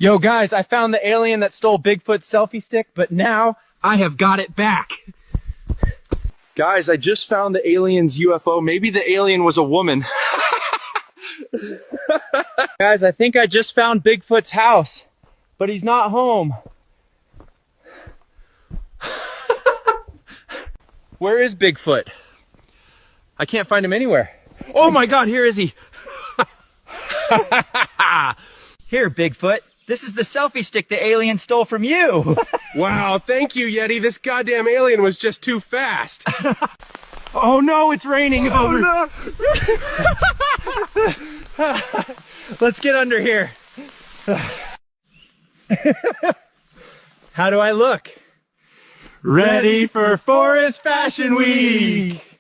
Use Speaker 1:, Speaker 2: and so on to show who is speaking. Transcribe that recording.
Speaker 1: Yo guys, I found the alien that stole Bigfoot's selfie stick, but now I have got it back. Guys, I just found the alien's UFO. Maybe the alien was a woman. Guys, I think I just found Bigfoot's house, but he's not home. Where is Bigfoot? I can't find him anywhere. Oh my God, here is he.
Speaker 2: Here, Bigfoot. This is the selfie stick the alien stole from you.
Speaker 3: Wow, thank you, Yeti. This goddamn alien was just too fast.
Speaker 1: Oh no, it's raining.
Speaker 3: Oh
Speaker 1: no. Let's get under here. How do I look? Ready for Forest Fashion Week.